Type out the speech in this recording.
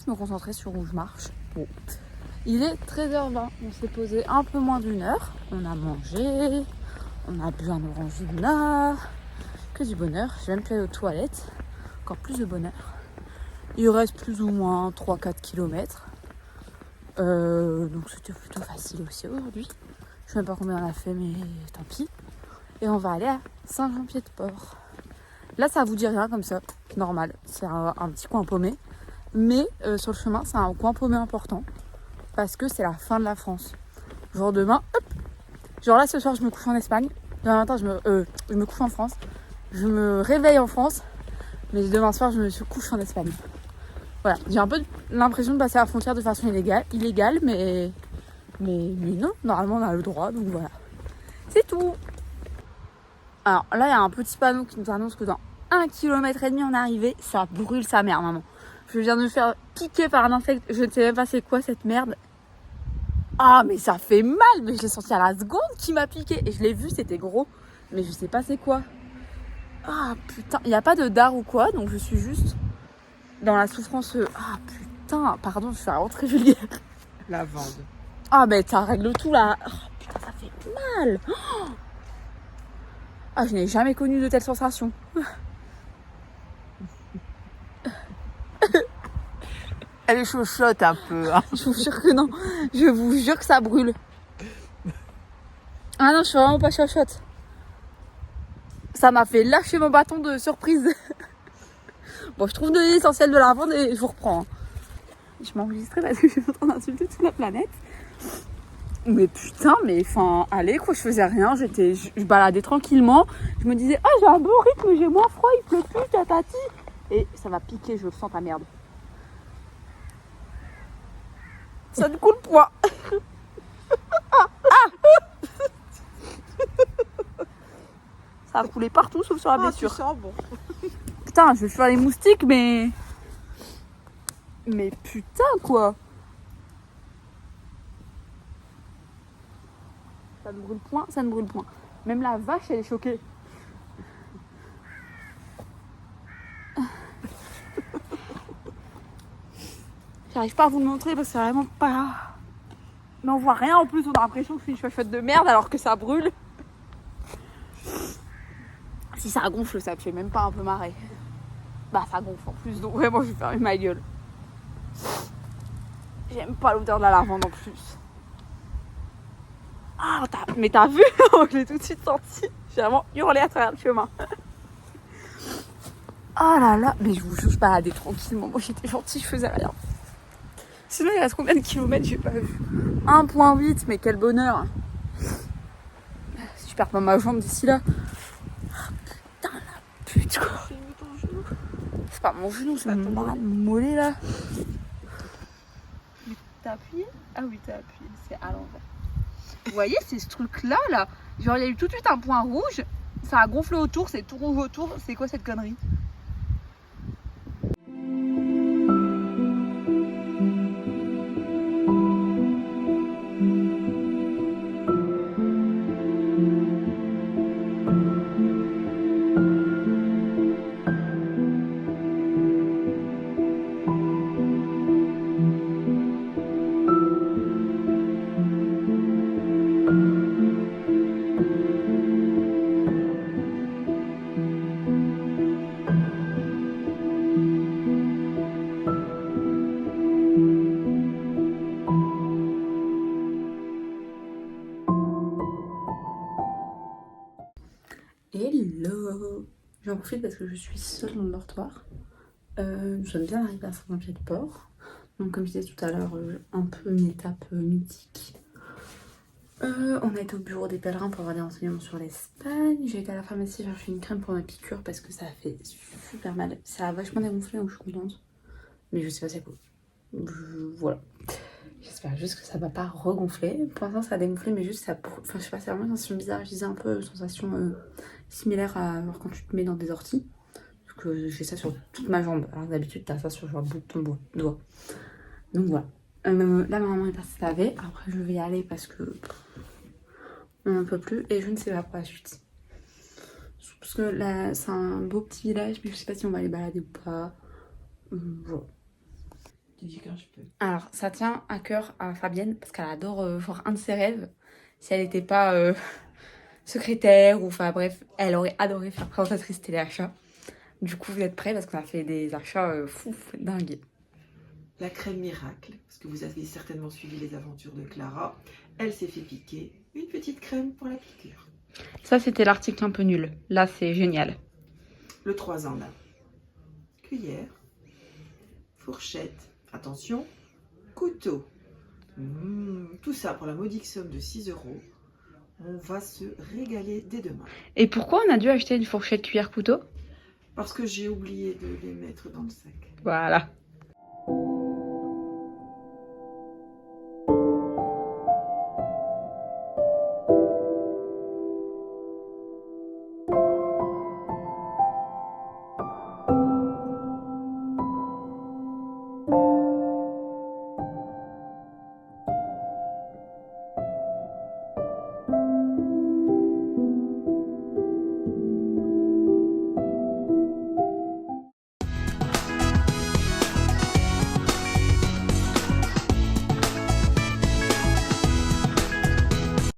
me concentrer sur où je marche. Bon. Il est 13h20, on s'est posé un peu moins d'une heure. On a mangé, on a bu un orangina, que du bonheur. J'ai même pu aller aux toilettes, encore plus de bonheur. Il reste plus ou moins 3-4 km. Donc c'était plutôt facile aussi aujourd'hui. Je sais même pas combien on a fait, mais tant pis. Et on va aller à Saint-Jean-Pied-de-Port. Là, ça vous dit rien comme ça, normal. C'est un petit coin paumé. Mais sur le chemin, c'est un coin paumé important. Parce que c'est la fin de la France. Genre demain, hop. Genre là, ce soir, je me couche en Espagne. Demain matin, je me couche en France. Je me réveille en France. Mais demain soir, je me couche en Espagne. Voilà, j'ai un peu l'impression de passer la frontière de façon illégale, mais non, normalement on a le droit, donc voilà. C'est tout. Alors là, il y a un petit panneau qui nous annonce que dans 1,5 km on est arrivé. Ça brûle sa mère, maman. Je viens de me faire piquer par un insecte, je ne sais même pas c'est quoi cette merde. Ah, mais ça fait mal, mais je l'ai senti à la seconde qui m'a piqué. Et je l'ai vu, c'était gros, mais je sais pas c'est quoi. Ah putain, il n'y a pas de dard ou quoi, donc je suis juste dans la souffrance. Ah putain, pardon, je suis vraiment très vulgaire. Lavande. Ah mais ça règle tout là. Oh, putain, ça fait mal. Oh. Ah, je n'ai jamais connu de telle sensation. Elle est chauchotte un peu. Hein. Je vous jure que non. Je vous jure que ça brûle. Ah non, je suis vraiment pas chochotte. Ça m'a fait lâcher mon bâton de surprise. Bon, je trouve de l'essentiel de la lavande et je vous reprends. Je m'enregistrais parce que je suis en train d'insulter toute la planète. Mais putain, mais enfin, allez quoi, je faisais rien, je baladais tranquillement. Je me disais, ah, j'ai un bon rythme, j'ai moins froid, il pleut plus, tatati. Et ça va piquer, je le sens, ta merde. Ça ne coule point. Ça a coulé partout sauf sur la blessure. Tu sens bon. Putain, je vais faire les moustiques, mais putain quoi. Ça ne brûle point, ça ne brûle point. Même la vache, elle est choquée. J'arrive pas à vous le montrer parce que c'est vraiment pas... Mais on voit rien en plus, on a l'impression que c'est une chochotte de merde alors que ça brûle. Si ça gonfle, ça me fait même pas un peu marrer. Bah ça gonfle en plus, donc vraiment je vais fermer ma gueule. J'aime pas l'odeur de la lavande en plus. Ah, mais t'as vu? Je l'ai tout de suite senti. J'ai vraiment hurlé à travers le chemin. Oh là là, mais je vous jure, je baladais tranquillement. Moi j'étais gentille, je faisais rien. Sinon il reste combien de kilomètres? J'ai pas vu. 1,8, mais quel bonheur. Si je perds pas ma jambe d'ici là. Ah, putain la pute quoi. C'est pas mon genou, c'est mon mollet là. Mais t'as appuyé? Ah oui, t'as appuyé, c'est à l'envers. Vous voyez, c'est ce truc là. Genre il y a eu tout de suite un point rouge. Ça a gonflé autour, c'est tout rouge autour. C'est quoi cette connerie? Hello! J'en profite parce que je suis seule dans le dortoir. Nous sommes bien arrivés à Saint-Jean-Pied-de-Port. Donc comme je disais tout à l'heure, un peu une étape mythique. On a été au bureau des pèlerins pour avoir des renseignements sur l'Espagne. J'ai été à la pharmacie chercher une crème pour ma piqûre parce que ça a fait super mal. Ça a vachement dégonflé donc je suis contente. Mais je sais pas c'est quoi. Voilà. J'espère juste que ça va pas regonfler. Pour l'instant ça a dégonflé mais juste ça... Enfin je sais pas, c'est vraiment une sensation bizarre. Je disais un peu sensation similaire à genre quand tu te mets dans des orties. Parce que j'ai ça sur toute ma jambe. Alors d'habitude t'as ça sur genre le bout de ton doigt. Donc voilà. Là ma maman est partie se laver. Après je vais y aller parce que on n'en peut plus et je ne sais pas pour la suite. Parce que là c'est un beau petit village mais je sais pas si on va aller balader ou pas. Voilà. Tu dis quand je peux. Alors, ça tient à cœur à Fabienne parce qu'elle adore voir un de ses rêves. Si elle n'était pas secrétaire ou enfin bref, elle aurait adoré faire présentatrice téléachat. Du coup, vous êtes prêts parce qu'on a fait des achats fou, dingues. La crème miracle, parce que vous avez certainement suivi les aventures de Clara. Elle s'est fait piquer une petite crème pour la piqûre. Ça, c'était l'article un peu nul. Là, c'est génial. Le 3 en 1. Cuillère, fourchette, attention, couteau. Tout ça pour la modique somme de 6 €. On va se régaler dès demain. Et pourquoi on a dû acheter une fourchette cuillère couteau? Parce que j'ai oublié de les mettre dans le sac. Voilà.